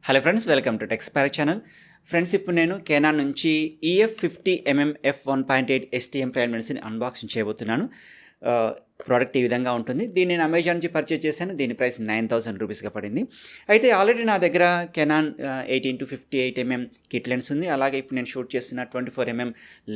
Hello friends, welcome to Sparrow channel. Friends, ఇప్పుడు నేను Canon నుంచి EF 50mm f1.8 STM Prime Lensని unboxing చేయబోతున్నాను. ప్రోడక్ట్ ఈ విధంగా ఉంటుంది. దీన్ని నేను అమెజాన్ నుంచి పర్చేజ్ చేశాను. దీని ప్రైస్ 9,000 రూపీస్గా పడింది. అయితే ఆల్రెడీ నా దగ్గర కెనాన్ 18-58mm కిట్ లెన్స్ ఉంది. అలాగే ఇప్పుడు నేను షూట్ చేస్తున్న 24mm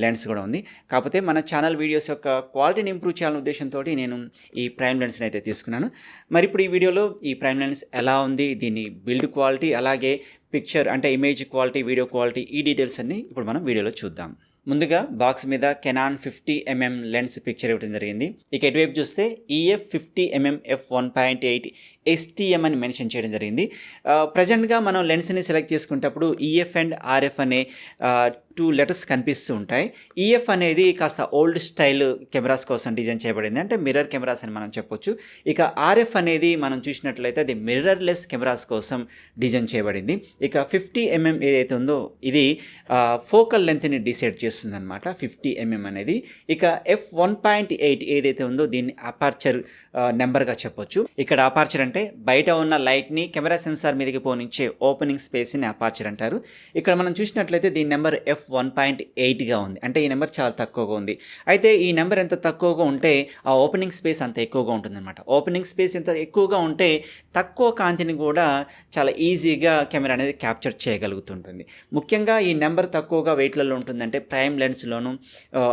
లెన్స్ కూడా ఉంది. కాకపోతే మన ఛానల్ వీడియోస్ యొక్క క్వాలిటీని ఇంప్రూవ్ చేయాలనే ఉద్దేశంతో నేను ఈ ప్రైమ్ లెన్స్ని అయితే తీసుకున్నాను. మరి ఇప్పుడు ఈ వీడియోలో ఈ ప్రైమ్ లెన్స్ ఎలా ఉంది, దీని బిల్డ్ క్వాలిటీ, అలాగే పిక్చర్ అంటే ఇమేజ్ క్వాలిటీ, వీడియో క్వాలిటీ, ఈ డీటెయిల్స్ అన్నీ ఇప్పుడు మనం వీడియోలో చూద్దాం. ముందుగా బాక్స్ మీద కెనాన్ 50mm లెన్స్ పిక్చర్ ఇవ్వడం జరిగింది. ఇక ఎటువైపు చూస్తే EF 50mm f1.8 STM అని మెన్షన్ చేయడం జరిగింది. ప్రజెంట్గా మనం లెన్స్ని సెలెక్ట్ చేసుకునేటప్పుడు EF అండ్ RF అనే 2 లెటర్స్ కనిపిస్తూ ఉంటాయి. EF అనేది కాస్త ఓల్డ్ స్టైల్ కెమెరాస్ కోసం డిజైన్ చేయబడింది, అంటే మిర్రర్ కెమెరాస్ అని మనం చెప్పొచ్చు. ఇక RF అనేది మనం చూసినట్లయితే అది మిర్రర్లెస్ కెమెరాస్ కోసం డిజైన్ చేయబడింది. ఇక 50mm ఏదైతే ఉందో ఇది ఫోకల్ లెంత్ని డిసైడ్ చేస్తుంది అనమాట, 50mm అనేది. ఇక f1.8 ఏదైతే ఉందో దీన్ని అపర్చర్ నెంబర్గా చెప్పొచ్చు. ఇక్కడ అపర్చర్ అంటే బయట ఉన్న లైట్ని కెమెరా సెన్సార్ మీదకి పోనించే ఓపెనింగ్ స్పేస్ని అపర్చర్ అంటారు. ఇక్కడ మనం చూసినట్లయితే దీని నెంబర్ f1.8గా ఉంది, అంటే ఈ నెంబర్ చాలా తక్కువగా ఉంది. అయితే ఈ నెంబర్ ఎంత తక్కువగా ఉంటే ఆ ఓపెనింగ్ స్పేస్ అంత ఎక్కువగా ఉంటుందన్నమాట. ఓపెనింగ్ స్పేస్ ఎంత ఎక్కువగా ఉంటే తక్కువ కాంతిని కూడా చాలా ఈజీగా కెమెరా అనేది క్యాప్చర్ చేయగలుగుతుంటుంది. ముఖ్యంగా ఈ నెంబర్ తక్కువగా వెయిట్లలో ఉంటుందంటే ప్రైమ్ లెన్స్లోను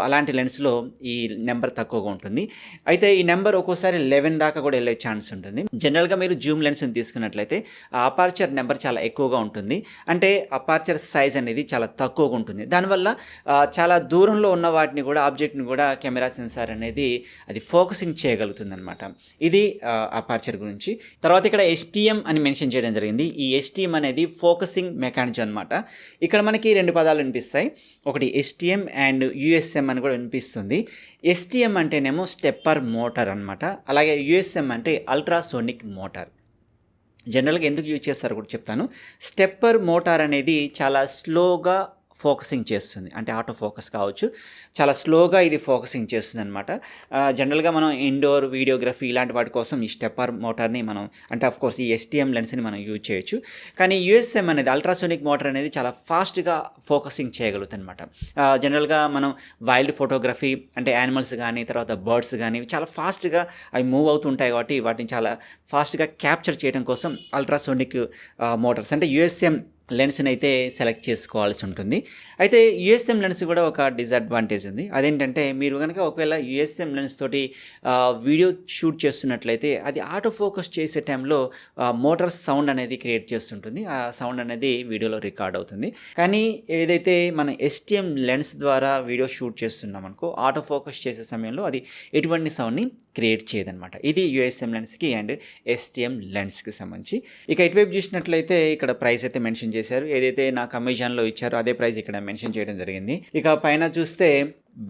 అలాంటి లెన్స్లో ఈ నెంబర్ తక్కువగా ఉంటుంది. అయితే ఈ నెంబర్ ఒక్కోసారి 11 దాకా కూడా వెళ్ళే ఛాన్స్ ఉంటుంది. జనరల్గా మీరు జూమ్ లెన్స్ని తీసుకున్నట్లయితే ఆ అపర్చర్ నెంబర్ చాలా ఎక్కువగా ఉంటుంది, అంటే అపర్చర్ సైజ్ అనేది చాలా తక్కువగా ఉంటుంది. దానివల్ల చాలా దూరంలో ఉన్న వాటిని కూడా, ఆబ్జెక్ట్ని కూడా కెమెరా సెన్సార్ అనేది అది ఫోకసింగ్ చేయగలుగుతుంది అనమాట. ఇది అపర్చర్ గురించి. తర్వాత ఇక్కడ STM అని మెన్షన్ చేయడం జరిగింది. ఈ STM అనేది ఫోకసింగ్ మెకానిజం అనమాట. ఇక్కడ మనకి 2 పదాలు వినిపిస్తాయి, ఒకటి STM అండ్ USM అని కూడా వినిపిస్తుంది. STM అంటేనేమో స్టెప్పర్ మోటార్ అనమాట, అలాగే USM అంటే అల్ట్రాసోనిక్ మోటార్. జనరల్గా ఎందుకు యూజ్ చేస్తారో కూడా చెప్తాను. స్టెప్పర్ మోటార్ అనేది చాలా స్లోగా ఫోకసింగ్ చేస్తుంది, అంటే ఆటో ఫోకస్ కావచ్చు, చాలా స్లోగా ఇది ఫోకసింగ్ చేస్తుంది అనమాట. జనరల్గా మనం ఇండోర్ వీడియోగ్రఫీ ఇలాంటి వాటి కోసం ఈ స్టెప్పర్ మోటార్ని మనం, అంటే ఆఫ్ కోర్స్ ఈ STM లెన్స్ని మనం యూజ్ చేయొచ్చు. కానీ USM అనేది అల్ట్రాసోనిక్ మోటార్ అనేది చాలా ఫాస్ట్గా ఫోకసింగ్ చేయగలుగుతుంది అనమాట. జనరల్గా మనం వైల్డ్ ఫోటోగ్రఫీ అంటే యానిమల్స్ కానీ, తర్వాత బర్డ్స్ కానీ చాలా ఫాస్ట్గా అవి మూవ్ అవుతుంటాయి కాబట్టి వాటిని చాలా ఫాస్ట్గా క్యాప్చర్ చేయడం కోసం అల్ట్రాసోనిక్ మోటార్స్ అంటే USM లెన్స్ని అయితే సెలెక్ట్ చేసుకోవాల్సి ఉంటుంది. అయితే USM లెన్స్ కూడా ఒక డిసడ్వాంటేజ్ ఉంది. అదేంటంటే మీరు కనుక ఒకవేళ USM లెన్స్ తోటి వీడియో షూట్ చేస్తున్నట్లయితే అది ఆటో ఫోకస్ చేసే టైంలో మోటార్ సౌండ్ అనేది క్రియేట్ చేస్తుంటుంది. ఆ సౌండ్ అనేది వీడియోలో రికార్డ్ అవుతుంది. కానీ ఏదైతే మన STM లెన్స్ ద్వారా వీడియో షూట్ చేస్తున్నాం అనుకో, ఆటో ఫోకస్ చేసే సమయంలో అది ఎటువంటి సౌండ్ని క్రియేట్ చేయదనమాట. ఇది USM లెన్స్కి అండ్ STM లెన్స్కి సంబంధించి. ఇక ఇటువైపు చూసినట్లయితే ఇక్కడ ప్రైస్ అయితే మెన్షన్ చేశారు. ఏదైతే నాకు అమెజాన్లో ఇచ్చారో అదే ప్రైస్ ఇక్కడ మెన్షన్ చేయడం జరిగింది. ఇక పైన చూస్తే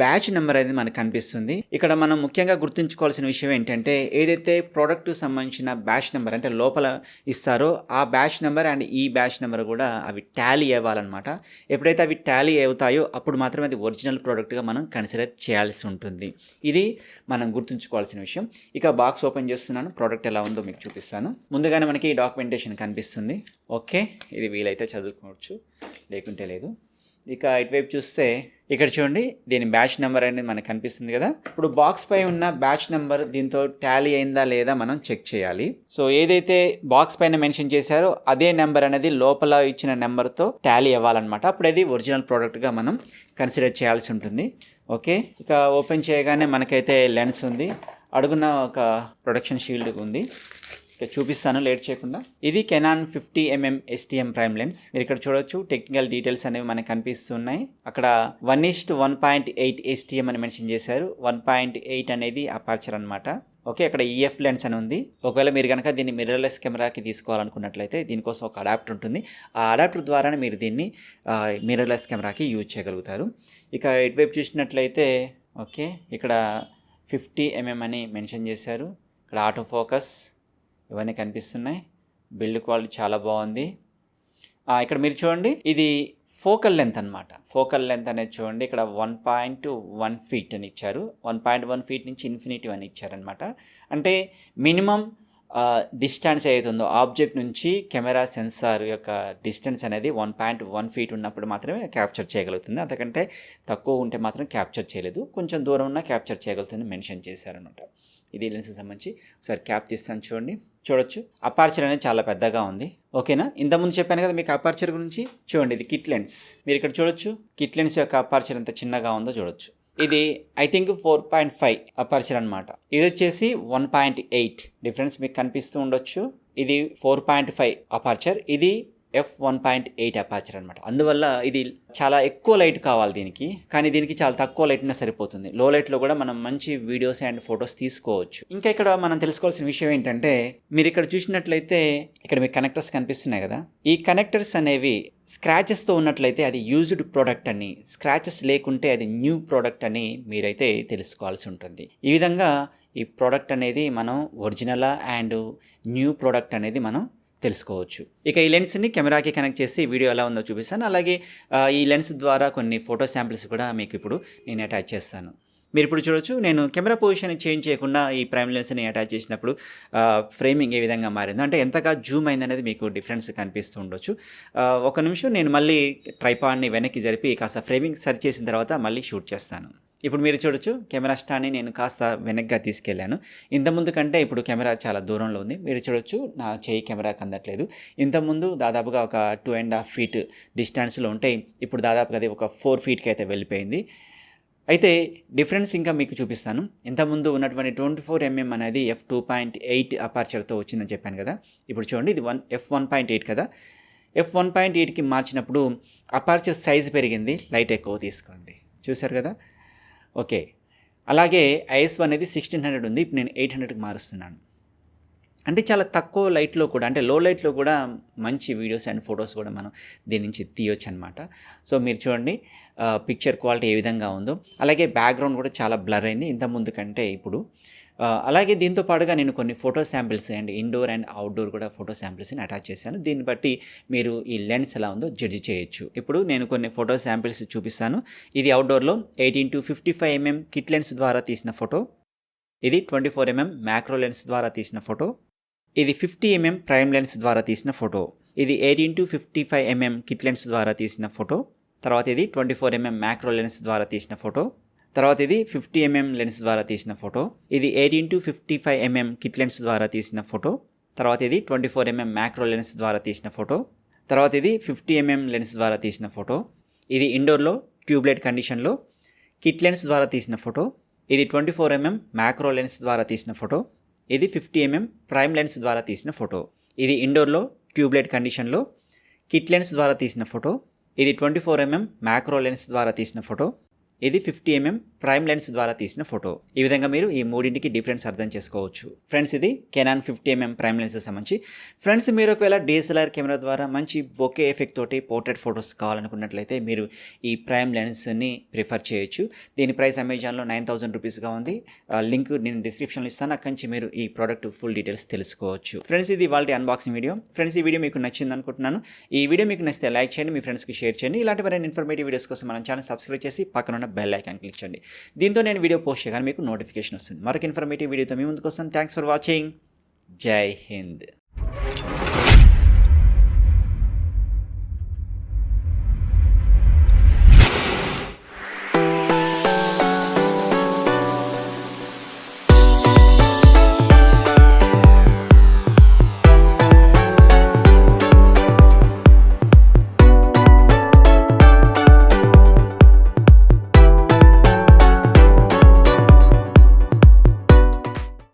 బ్యాచ్ నెంబర్ అనేది మనకు కనిపిస్తుంది. ఇక్కడ మనం ముఖ్యంగా గుర్తుంచుకోవాల్సిన విషయం ఏంటంటే ఏదైతే ప్రోడక్ట్ సంబంధించిన బ్యాచ్ నెంబర్ అంటే లోపల ఇస్తారో ఆ బ్యాచ్ నెంబర్ అండ్ ఈ బ్యాచ్ నెంబర్ కూడా అవి టాలీ అవ్వాలన్నమాట. ఎప్పుడైతే అవి టాలీ అవుతాయో అప్పుడు మాత్రమే అది ఒరిజినల్ ప్రోడక్ట్గా మనం కన్సిడర్ చేయాల్సి ఉంటుంది. ఇది మనం గుర్తుంచుకోవాల్సిన విషయం. ఇక బాక్స్ ఓపెన్ చేస్తున్నాను, ప్రోడక్ట్ ఎలా ఉందో మీకు చూపిస్తాను. ముందుగానే మనకి డాక్యుమెంటేషన్ కనిపిస్తుంది. ఓకే, ఇది వీలైతే చదువుకోవచ్చు, లేకుంటే లేదు. ఇక ఇటువైపు చూస్తే ఇక్కడ చూడండి, దీని బ్యాచ్ నెంబర్ అనేది మనకు కనిపిస్తుంది కదా. ఇప్పుడు బాక్స్ పై ఉన్న బ్యాచ్ నెంబర్ దీంతో టాలీ అయిందా లేదా మనం చెక్ చేయాలి. సో ఏదైతే బాక్స్ పైన మెన్షన్ చేశారో అదే నెంబర్ అనేది లోపల ఇచ్చిన నెంబర్తో టాలీ అవ్వాలన్నమాట. అప్పుడు అది ఒరిజినల్ ప్రోడక్ట్గా మనం కన్సిడర్ చేయాల్సి ఉంటుంది. ఓకే, ఇక ఓపెన్ చేయగానే మనకైతే లెన్స్ ఉంది, అడుగున ఒక ప్రొటెక్షన్ షీల్డ్ ఉంది. ఇక చూపిస్తాను లేట్ చేయకుండా. ఇది Canon 50mm STM prime lens. మీరు ఇక్కడ చూడొచ్చు టెక్నికల్ డీటెయిల్స్ అనేవి మనకు కనిపిస్తున్నాయి. అక్కడ 1:1.8 STM అని మెన్షన్ చేశారు. 1.8 అనేది అపర్చర్ అనమాట. ఓకే, అక్కడ EF లెన్స్ అని ఉంది. ఒకవేళ మీరు కనుక దీన్ని మిర్రర్లెస్ కెమెరాకి తీసుకోవాలనుకున్నట్లయితే దీనికోసం ఒక అడాప్టర్ ఉంటుంది. ఆ అడాప్టర్ ద్వారానే మీరు దీన్ని మిర్రర్లెస్ కెమెరాకి యూజ్ చేయగలుగుతారు. ఇక ఇటువైపు చూసినట్లయితే ఓకే, ఇక్కడ 50mm అని మెన్షన్ చేశారు. ఇక్కడ ఆటో ఫోకస్ ఇవన్నీ కనిపిస్తున్నాయి. బిల్డ్ క్వాలిటీ చాలా బాగుంది. ఇక్కడ మీరు చూడండి, ఇది ఫోకల్ లెంత్ అనమాట. ఫోకల్ లెంత్ అనేది చూడండి, ఇక్కడ 1.1 ఫీట్ అని ఇచ్చారు. 1.1 ఫీట్ నుంచి ఇన్ఫినిటీ అని ఇచ్చారనమాట. అంటే మినిమం డిస్టెన్స్ ఏదైతే ఉందో ఆబ్జెక్ట్ నుంచి కెమెరా సెన్సార్ యొక్క డిస్టెన్స్ అనేది 1.1 ఫీట్ ఉన్నప్పుడు మాత్రమే క్యాప్చర్ చేయగలుగుతుంది. అంతకంటే తక్కువ ఉంటే మాత్రం క్యాప్చర్ చేయలేదు. కొంచెం దూరం ఉన్న క్యాప్చర్ చేయగలుగుతుంది మెన్షన్ చేశారనమాట. ఇది లెన్స్కి సంబంధించి ఒకసారి క్యాప్ తీస్తాను చూడండి. చూడొచ్చు అపర్చర్ అనేది చాలా పెద్దగా ఉంది. ఓకేనా, ఇంతకుముందు చెప్పాను కదా మీకు అపర్చర్ గురించి. చూడండి, ఇది కిట్ లెన్స్. మీరు ఇక్కడ చూడొచ్చు కిట్ లెన్స్ యొక్క అపర్చర్ ఎంత చిన్నగా ఉందో చూడొచ్చు. ఇది ఐ థింక్ 4.5 అపర్చర్ అనమాట. ఇది వచ్చేసి 1.8 డిఫరెన్స్ మీకు కనిపిస్తూ ఉండొచ్చు. ఇది 4.5 అపర్చర్, ఇది f1.8 అపర్చర్ అనమాట. అందువల్ల ఇది చాలా ఎక్కువ లైట్ కావాలి దీనికి, కానీ దీనికి చాలా తక్కువ లైట్ ఉన్నా సరిపోతుంది. లో లైట్లో కూడా మనం మంచి వీడియోస్ అండ్ ఫొటోస్ తీసుకోవచ్చు. ఇంకా ఇక్కడ మనం తెలుసుకోవాల్సిన విషయం ఏంటంటే, మీరు ఇక్కడ చూసినట్లయితే ఇక్కడ మీకు కనెక్టర్స్ కనిపిస్తున్నాయి కదా, ఈ కనెక్టర్స్ అనేవి స్క్రాచెస్తో ఉన్నట్లయితే అది యూజ్డ్ ప్రోడక్ట్ అని, స్క్రాచెస్ లేకుంటే అది న్యూ ప్రోడక్ట్ అని మీరైతే తెలుసుకోవాల్సి ఉంటుంది. ఈ విధంగా ఈ ప్రోడక్ట్ అనేది మనం ఒరిజినల్ అండ్ న్యూ ప్రోడక్ట్ అనేది మనం తెలుసుకోవచ్చు. ఇక ఈ లెన్స్ని కెమెరాకి కనెక్ట్ చేసి వీడియో ఎలా ఉందో చూపిస్తాను. అలాగే ఈ లెన్స్ ద్వారా కొన్ని ఫోటో శాంపిల్స్ కూడా మీకు ఇప్పుడు నేను అటాచ్ చేస్తాను. మీరు ఇప్పుడు చూడొచ్చు, నేను కెమెరా పొజిషన్ చేంజ్ చేయకుండా ఈ ప్రైమ్ లెన్స్ని అటాచ్ చేసినప్పుడు ఫ్రేమింగ్ ఏ విధంగా మారిందో, అంటే ఎంతగా జూమ్ అయింది అనేది మీకు డిఫరెన్స్ కనిపిస్తూ ఉండొచ్చు. ఒక నిమిషం నేను మళ్ళీ ట్రైపాడ్ని వెనక్కి జరిపి కాస్త ఫ్రేమింగ్ సరి చేసిన తర్వాత మళ్ళీ షూట్ చేస్తాను. ఇప్పుడు మీరు చూడొచ్చు, కెమెరా స్టాండ్ని నేను కాస్త వెనక్గా తీసుకెళ్ళాను. ఇంతకుముందు కంటే ఇప్పుడు కెమెరా చాలా దూరంలో ఉంది. మీరు చూడొచ్చు, నా చేయి కెమెరాకి అందట్లేదు. ఇంతకుముందు దాదాపుగా ఒక 2.5 ఫీట్ డిస్టెన్స్లో ఉంటే ఇప్పుడు దాదాపుగా అది ఒక 4 ఫీట్కి అయితే వెళ్ళిపోయింది. అయితే డిఫరెన్స్ ఇంకా మీకు చూపిస్తాను. ఇంతకుముందు ఉన్నటువంటి 24 mm అనేది f2.8 అపర్చర్తో వచ్చిందని చెప్పాను కదా. ఇప్పుడు చూడండి, ఇది f1.8 కదా. f1.8కి మార్చినప్పుడు అపర్చర్ సైజ్ పెరిగింది, లైట్ ఎక్కువ తీసుకుంది. చూసారు కదా. ఓకే, అలాగే ISO అనేది 1600 ఉంది. ఇప్పుడు నేను 800కి మారుస్తున్నాను. అంటే చాలా తక్కువ లైట్లో కూడా, అంటే లో లైట్లో కూడా మంచి వీడియోస్ అండ్ ఫొటోస్ కూడా మనం దీని నుంచి తీయొచ్చు అనమాట. సో మీరు చూడండి పిక్చర్ క్వాలిటీ ఏ విధంగా ఉందో. అలాగే బ్యాక్గ్రౌండ్ కూడా చాలా బ్లర్ అయింది ఇంతకుముందు కంటే ఇప్పుడు. అలాగే దీంతో పాటుగా నేను కొన్ని photo samples and indoor and outdoor కూడా ఫోటో శాంపిల్స్ని అటాచ్ చేశాను. దీన్ని బట్టి మీరు ఈ లెన్స్ ఎలా ఉందో జడ్జి చేయొచ్చు. ఇప్పుడు నేను కొన్ని ఫోటో శాంపిల్స్ చూపిస్తాను. ఇది అవుట్డోర్లో 18-55 mm కిట్ లెన్స్ ద్వారా తీసిన ఫోటో. ఇది 24 mm మ్యాక్రో లెన్స్ ద్వారా తీసిన ఫోటో. ఇది 50 mm ప్రైమ్ లెన్స్ ద్వారా తీసిన ఫోటో. ఇది 18-55 mm కిట్ లెన్స్ ద్వారా తీసిన ఫోటో. తర్వాత ఇది 24 mm మ్యాక్రో లెన్స్ ద్వారా తీసిన ఫోటో. తర్వాత ఇది 50 mm లెన్స్ ద్వారా తీసిన ఫోటో. ఇది 18-55 mm కిట్ లెన్స్ ద్వారా తీసిన ఫోటో. తర్వాత ఇది 24 mm మ్యాక్రో లెన్స్ ద్వారా తీసిన ఫోటో. తర్వాత ఇది 50 mm లెన్స్ ద్వారా తీసిన ఫోటో. ఇది ఇండోర్లో ట్యూబ్లైట్ కండిషన్లో కిట్ లెన్స్ ద్వారా తీసిన ఫోటో. ఇది 24 mm మ్యాక్రో లెన్స్ ద్వారా తీసిన ఫోటో. ఇది 50 mm ప్రైమ్ లెన్స్ ద్వారా తీసిన ఫోటో. ఇది ఇండోర్లో ట్యూబ్లైట్ కండిషన్లో కిట్ లెన్స్ ద్వారా తీసిన ఫోటో. ఇది 24 mm మ్యాక్రో లెన్స్ ద్వారా తీసిన ఫోటో. ఇది 50 mm ప్రైమ్ లెన్స్ ద్వారా తీసిన ఫోటో. ఈ విధంగా మీరు ఈ మూడింటికి డిఫరెన్స్ అర్థం చేసుకోవచ్చు. ఫ్రెండ్స్, ఇది కెనాన్ 50 mm ప్రైమ్ లెన్స్ సంబంధించి. ఫ్రెండ్స్, మీరు ఒకవేళ DSLR కెమెరా ద్వారా మంచి బొకే ఎఫెక్ట్ తోటి పోర్ట్రేట్ ఫొటోస్ కావాలనుకున్నట్లయితే మీరు ఈ ప్రైమ్ లెన్స్ని ప్రిఫర్ చేయొచ్చు. దీని ప్రైస్ అమెజాన్లో 9000 రూపీస్గా ఉంది. లింక్ నేను డిస్క్రిప్షన్లో ఇస్తాను, అక్కడి నుంచి మీరు ఈ ప్రోడక్ట్ ఫుల్ డీటెయిల్స్ తెలుసుకోవచ్చు. ఫ్రెండ్స్, ఇది వాళ్ళ అన్బాక్సింగ్ వీడియో. ఫ్రెండ్స్, ఈ వీడియో మీకు నచ్చింది అనుకుంటున్నాను. ఈ వీడియో మీకు నచ్చితే లైక్ చేయండి, మీ ఫ్రెండ్స్కి షేర్ చేయండి. ఇలాంటి మరిన్ని ఇన్ఫర్మేటివ్ వీడియోస్ కోసం మన ఛానల్ సబ్స్క్రైబ్ చేసి పక్కన ఉన్న బెల్ ఐకాన్ క్లిక్ చేయండి. దీంతో నేను వీడియో పోస్ట్ చేయగానే మీకు నోటిఫికేషన్ వస్తుంది. మరొక ఇన్ఫర్మేటివ్ వీడియోతో మీ ముందుకు వస్తాను. Thanks for watching. జై హింద్.